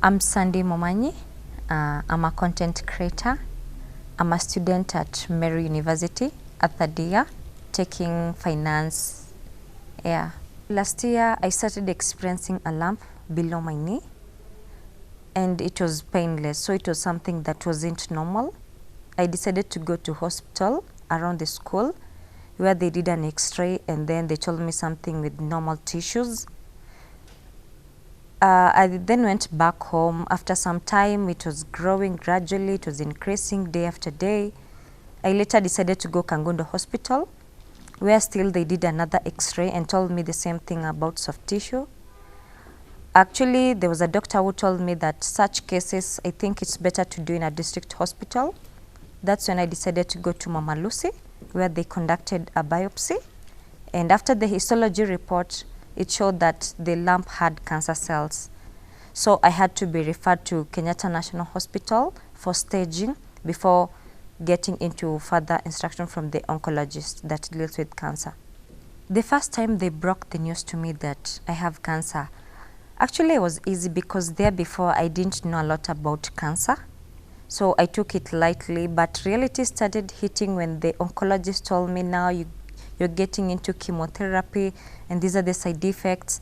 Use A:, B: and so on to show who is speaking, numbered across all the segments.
A: I'm Sandy Momanyi. I'm a content creator. I'm a student at Meru University at third year, taking finance. Yeah. Last year, I started experiencing a lump below my knee, and it was painless, so it was something that wasn't normal. I decided to go to hospital around the school where they did an x-ray, and then they told me something with normal tissues. I then went back home. After some time, it was growing gradually, it was increasing day after day. I later decided to go Kangondo Hospital, where still they did another x-ray and told me the same thing about soft tissue. Actually, there was a doctor who told me that such cases, I think it's better to do in a district hospital. That's when I decided to go to Mama Lucy, where they conducted a biopsy. And after the histology report, it showed that the lump had cancer cells. So I had to be referred to Kenyatta National Hospital for staging before getting into further instruction from the oncologist that deals with cancer. The first time they broke the news to me that I have cancer, actually it was easy because there before I didn't know a lot about cancer. So I took it lightly, but reality started hitting when the oncologist told me, now you're getting into chemotherapy and these are the side effects.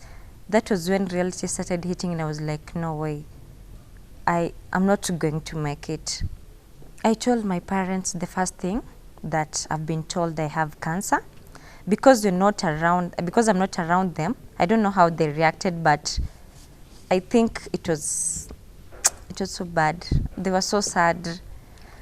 A: That was when reality started hitting and I was like, no way, I'm not going to make it. I told my parents the first thing that I've been told I have cancer. Because I'm not around them, I don't know how they reacted, but I think it was so bad. They were so sad.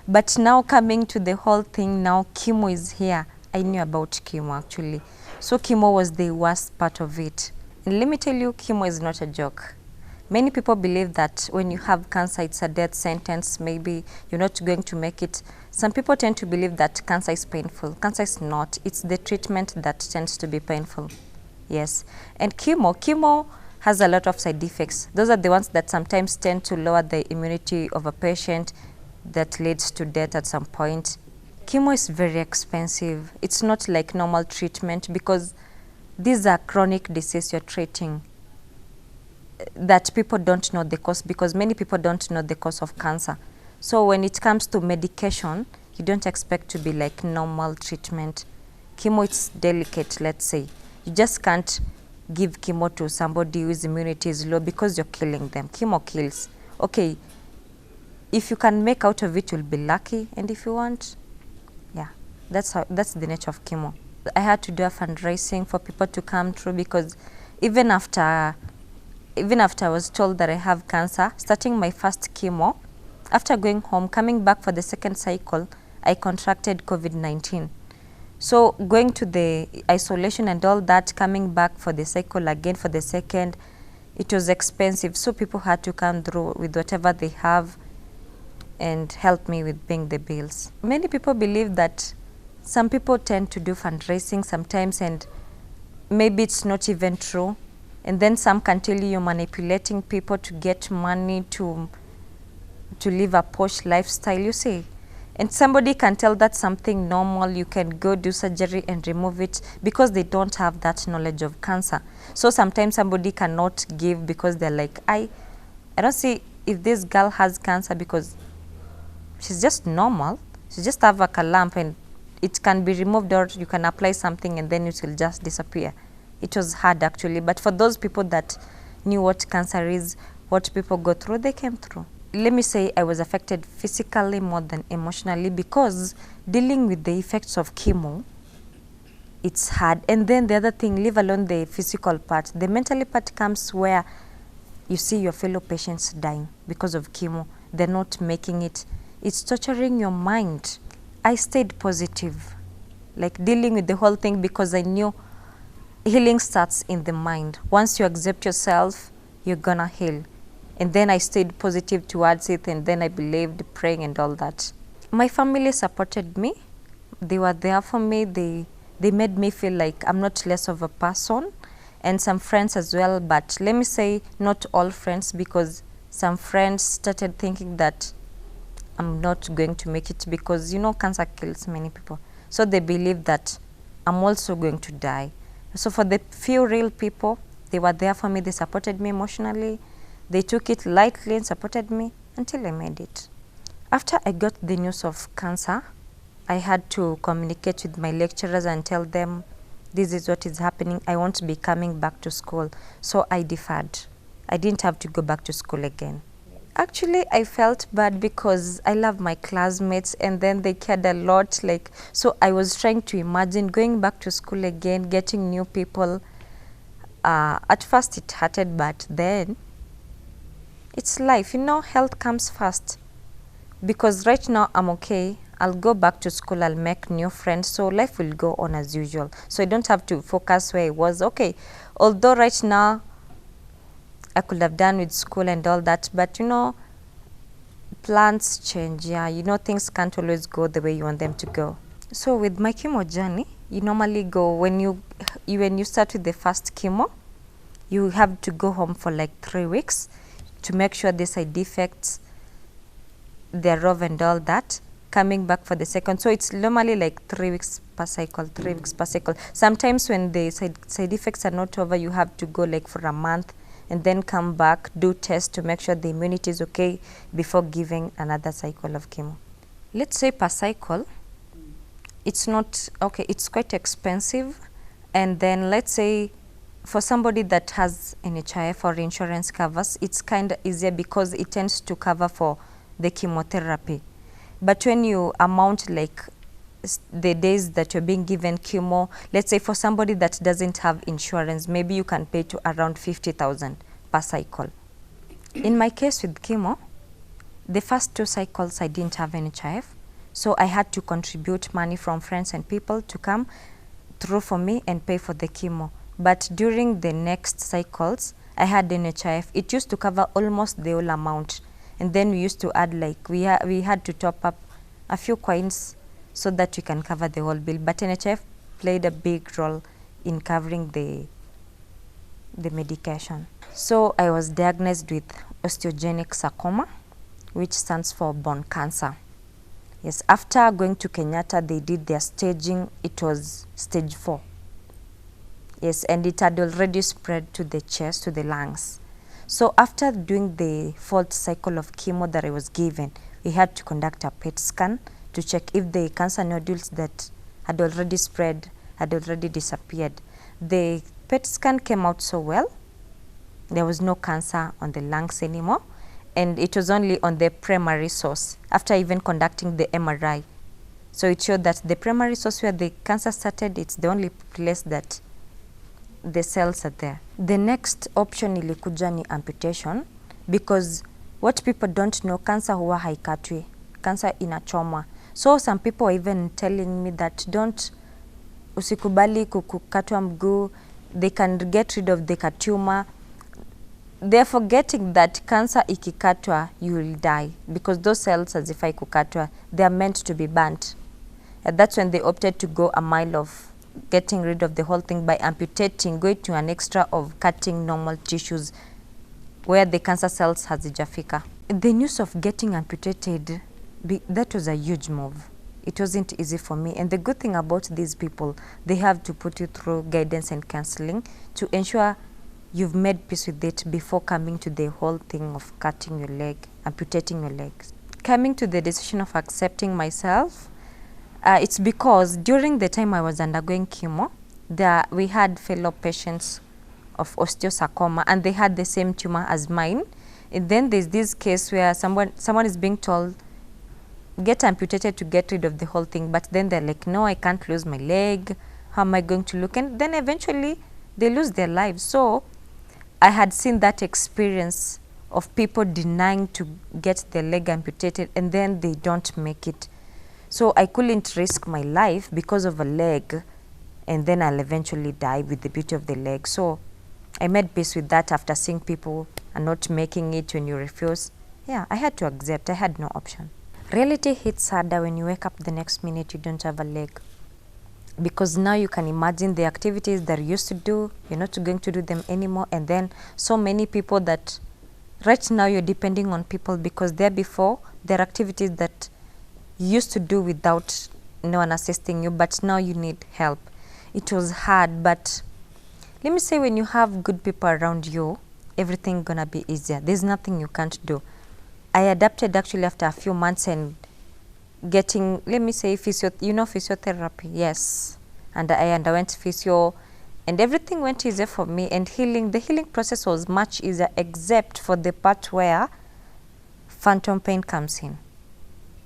A: But now coming to the whole thing, now chemo is here. I knew about chemo actually. So chemo was the worst part of it. And let me tell you, chemo is not a joke. Many people believe that when you have cancer, it's a death sentence. Maybe you're not going to make it. Some people tend to believe that cancer is painful. Cancer is not. It's the treatment that tends to be painful. Yes. And chemo has a lot of side effects. Those are the ones that sometimes tend to lower the immunity of a patient that leads to death at some point. Chemo is very expensive. It's not like normal treatment because these are chronic disease you're treating that people don't know the cause, because many people don't know the cause of cancer. So when it comes to medication, you don't expect to be like normal treatment. Chemo is delicate, let's say. You just can't give chemo to somebody whose immunity is low because you're killing them. Chemo kills. Okay, if you can make out of it, you'll be lucky, and if you want, yeah, that's the nature of chemo. I had to do a fundraising for people to come through because even after I was told that I have cancer, starting my first chemo, after going home, coming back for the second cycle, I contracted COVID-19. So going to the isolation and all that, coming back for the cycle again for the second, it was expensive. So people had to come through with whatever they have and help me with paying the bills. Many people believe that some people tend to do fundraising sometimes and maybe it's not even true. And then some can tell you you're manipulating people to get money to live a posh lifestyle, you see. And somebody can tell that's something normal, you can go do surgery and remove it because they don't have that knowledge of cancer. So sometimes somebody cannot give because they're like, I don't see if this girl has cancer because she's just normal. She just have like a lump and it can be removed, or you can apply something and then it will just disappear. It was hard actually, but for those people that knew what cancer is, what people go through, they came through. Let me say I was affected physically more than emotionally because dealing with the effects of chemo, it's hard. And then the other thing, leave alone the physical part, the mental part comes where you see your fellow patients dying because of chemo. They're not making it. It's torturing your mind. I stayed positive, like dealing with the whole thing because I knew healing starts in the mind. Once you accept yourself, you're gonna heal. And then I stayed positive towards it, and then I believed, praying and all that. My family supported me. They were there for me. They made me feel like I'm not less of a person, and some friends as well. But let me say not all friends, because some friends started thinking that I'm not going to make it because, you know, cancer kills many people. So they believe that I'm also going to die. So for the few real people, they were there for me. They supported me emotionally. They took it lightly and supported me until I made it. After I got the news of cancer, I had to communicate with my lecturers and tell them, this is what is happening. I won't be coming back to school. So I deferred. I didn't have to go back to school again. Actually, I felt bad because I love my classmates and then they cared a lot. So I was trying to imagine going back to school again, getting new people. At first it hurted, but then it's life. Health comes first. Because right now I'm okay. I'll go back to school, I'll make new friends, so life will go on as usual. So I don't have to focus where I was. Okay, although right now I could have done with school and all that, but plans change. Yeah, things can't always go the way you want them to go. So with my chemo journey, you normally go, when you start with the first chemo, you have to go home for like 3 weeks to make sure the side effects thereof and all that. Coming back for the second, so it's normally like 3 weeks per cycle, 3 weeks per cycle. Sometimes when the side effects are not over, you have to go like for a month and then come back, do tests to make sure the immunity is okay before giving another cycle of chemo. Let's say per cycle, it's not okay, it's quite expensive. And then let's say for somebody that has NHIF or insurance covers, it's kind of easier because it tends to cover for the chemotherapy. But when you amount like the days that you're being given chemo, let's say for somebody that doesn't have insurance, maybe you can pay to around 50,000 per cycle. In my case with chemo, the first 2 cycles I didn't have NHIF, so I had to contribute money from friends and people to come through for me and pay for the chemo. But during the next cycles, I had NHIF. It used to cover almost the whole amount. And then we used to add like, we had to top up a few coins so that we can cover the whole bill. But NHIF played a big role in covering the medication. So I was diagnosed with osteogenic sarcoma, which stands for bone cancer. Yes, after going to Kenyatta, they did their staging. It was stage 4. Yes, and it had already spread to the chest, to the lungs. So after doing the 4th cycle of chemo that I was given, we had to conduct a PET scan to check if the cancer nodules that had already spread had already disappeared. The PET scan came out so well. There was no cancer on the lungs anymore, and it was only on the primary source after even conducting the MRI. So it showed that the primary source where the cancer started, it's the only place that the cells are there. The next option ilikuja ni amputation, because what people don't know, cancer huwa haikatwi, cancer inachomwa. So some people are even telling me that usikubali kukatwa mguu, they can get rid of the tumor. They're forgetting that cancer ikikatwa, you will die, because those cells hazifai kukatwa, they are meant to be burnt. And that's when they opted to go a mile of getting rid of the whole thing by amputating, going to an extra of cutting normal tissues where the cancer cells hazijafika. The news of getting amputated, that was a huge move. It wasn't easy for me. And the good thing about these people, they have to put you through guidance and counseling to ensure you've made peace with it before coming to the whole thing of cutting your leg, amputating your legs. Coming to the decision of accepting myself, it's because during the time I was undergoing chemo, we had fellow patients of osteosarcoma, and they had the same tumor as mine. And then there's this case where someone is being told, get amputated to get rid of the whole thing. But then they're like, no, I can't lose my leg. How am I going to look? And then eventually they lose their lives. So I had seen that experience of people denying to get their leg amputated, and then they don't make it. So I couldn't risk my life because of a leg, and then I'll eventually die with the beauty of the leg. So I made peace with that after seeing people are not making it when you refuse. Yeah, I had to accept. I had no option. Reality hits harder when you wake up the next minute you don't have a leg. Because now you can imagine the activities that you used to do, you're not going to do them anymore. And then so many people that right now you're depending on people, because there before, there are activities that you used to do without no one assisting you, but now you need help. It was hard, but let me say, when you have good people around you, everything gonna be easier. There's nothing you can't do. I adapted actually after a few months and getting, let me say, physiotherapy, yes. And I underwent physio, and everything went easier for me. And the healing process was much easier, except for the part where phantom pain comes in.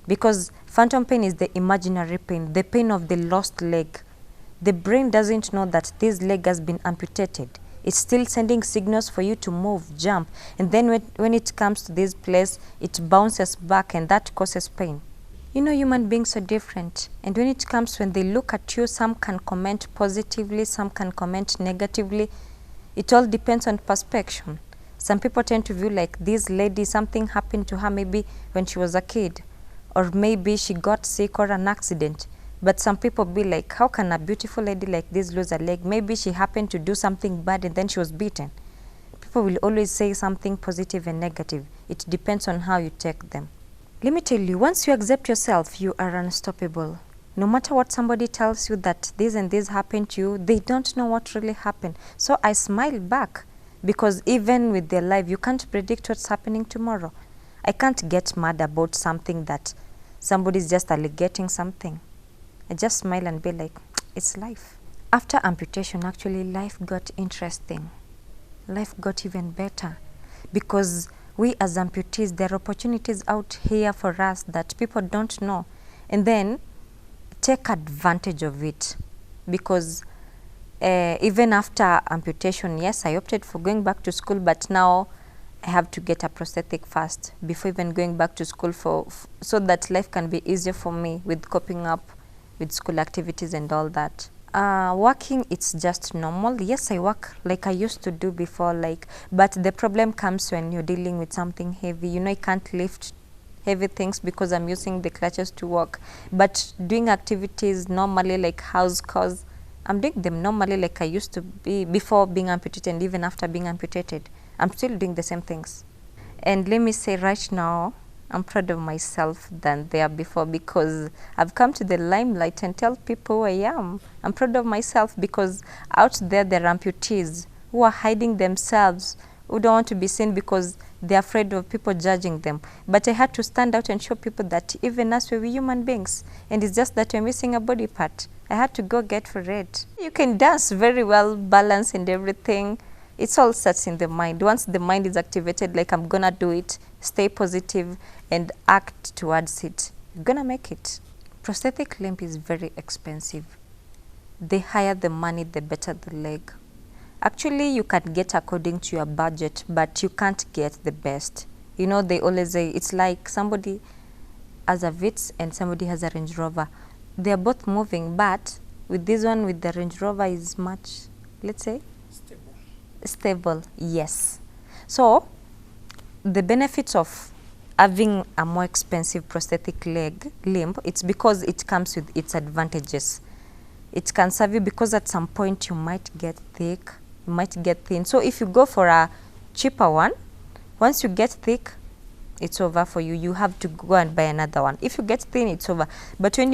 A: Because phantom pain is the imaginary pain, the pain of the lost leg. The brain doesn't know that this leg has been amputated. It's still sending signals for you to move, jump. And then when it comes to this place, it bounces back, and that causes pain. You know, human beings are different. And when it comes, when they look at you, some can comment positively, some can comment negatively. It all depends on perspective. Some people tend to view like this lady, something happened to her maybe when she was a kid, or maybe she got sick or an accident. But some people be like, how can a beautiful lady like this lose a leg? Maybe she happened to do something bad and then she was beaten. People will always say something positive and negative. It depends on how you take them. Let me tell you, once you accept yourself, you are unstoppable. No matter what somebody tells you that this and this happened to you, they don't know what really happened. So I smile back, because even with their life, you can't predict what's happening tomorrow. I can't get mad about something that somebody's just allegating something. I just smile and be like, it's life. After amputation, actually, life got interesting. Life got even better, because we as amputees, there are opportunities out here for us that people don't know. And then take advantage of it, because even after amputation, yes, I opted for going back to school, but now I have to get a prosthetic first before even going back to school so that life can be easier for me with coping up with school activities and all that. Working, it's just normal. Yes, I work like I used to do before, but the problem comes when you're dealing with something heavy. You know, I can't lift heavy things because I'm using the clutches to walk. But doing activities normally, like house chores, I'm doing them normally like I used to be before being amputated, and even after being amputated. I'm still doing the same things. And let me say right now, I'm proud of myself than there before, because I've come to the limelight and tell people who I am. I'm proud of myself because out there are amputees who are hiding themselves, who don't want to be seen because they're afraid of people judging them. But I had to stand out and show people that even us, we're human beings, and it's just that we're missing a body part. I had to go get for it. You can dance very well, balance and everything. It's all starts in the mind. Once the mind is activated, like I'm gonna do it, stay positive and act towards it, you're gonna make it. Prosthetic limb is very expensive. The higher the money, the better the leg. Actually, you can get according to your budget, but you can't get the best. You know, they always say it's like somebody has a Vitz and somebody has a Range Rover. They're both moving, but with this one, with the Range Rover, is much, let's say, stable, yes. So the benefits of having a more expensive prosthetic limb, it's because it comes with its advantages. It can serve you because at some point you might get thick, you might get thin. So if you go for a cheaper one, once you get thick, it's over for you. You have to go and buy another one. If you get thin, it's over. But when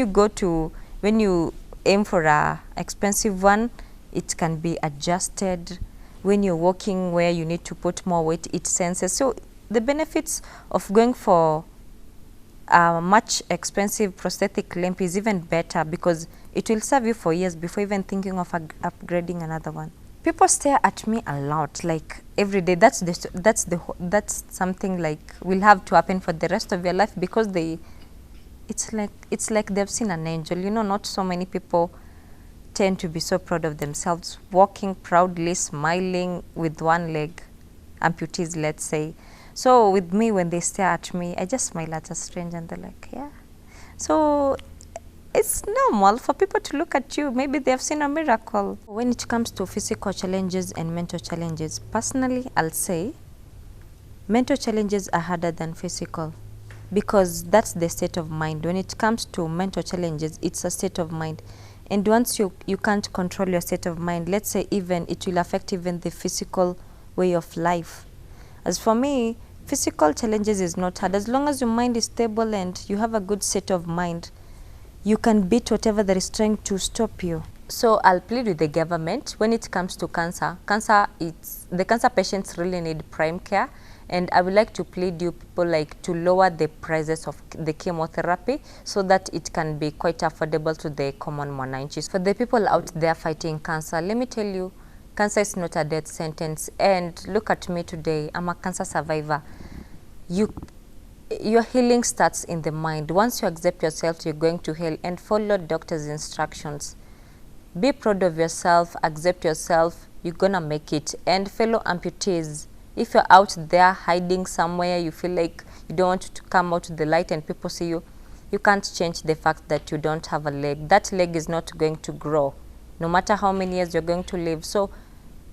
A: you aim for a expensive one, it can be adjusted. When you're walking where you need to put more weight, it senses. So the benefits of going for a much expensive prosthetic limb is even better, because it will serve you for years before even thinking of upgrading another one. People stare at me a lot, like every day. That's something like will have to happen for the rest of your life, because it's like they've seen an angel. You know, not so many people tend to be so proud of themselves, walking proudly, smiling with one leg, amputees, let's say. So with me, when they stare at me, I just smile at a stranger and they're like, yeah. So it's normal for people to look at you. Maybe they've seen a miracle. When it comes to physical challenges and mental challenges, personally, I'll say mental challenges are harder than physical, because that's the state of mind. When it comes to mental challenges, it's a state of mind. And once you can't control your state of mind, let's say even it will affect even the physical way of life. As for me, physical challenges is not hard. As long as your mind is stable and you have a good state of mind, you can beat whatever that is trying to stop you. So I'll plead with the government when it comes to cancer. The cancer patients really need prime care, and I would like to plead you people like to lower the prices of the chemotherapy so that it can be quite affordable to the common Momanyi. For the people out there fighting cancer, let me tell you, cancer is not a death sentence. And look at me today, I'm a cancer survivor. Your healing starts in the mind. Once you accept yourself, you're going to heal, and follow doctor's instructions. Be proud of yourself, accept yourself, you're gonna make it. And fellow amputees, if you're out there hiding somewhere, you feel like you don't want to come out to the light and people see you, you can't change the fact that you don't have a leg. That leg is not going to grow, no matter how many years you're going to live. So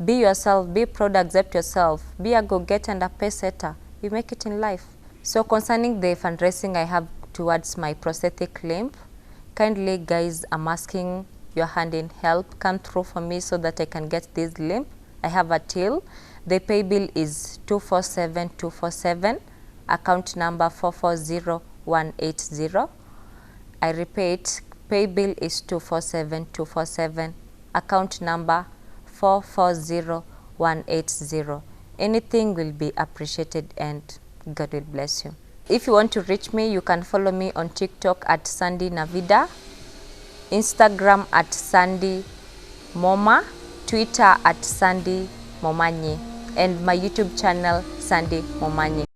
A: be yourself, be proud, accept yourself, be a go-getter and a pace-setter. You make it in life. So concerning the fundraising I have towards my prosthetic limb, kindly guys, I'm asking your hand in help. Come through for me so that I can get this limb. I have a till. The pay bill is 247247, account number 440180. I repeat, pay bill is 247247, account number 440180. Anything will be appreciated and God will bless you. If you want to reach me, you can follow me on TikTok at Sandy Navida, Instagram at Sandy Moma, Twitter at Sandy Momanyi, and my YouTube channel Sandy Momanyi.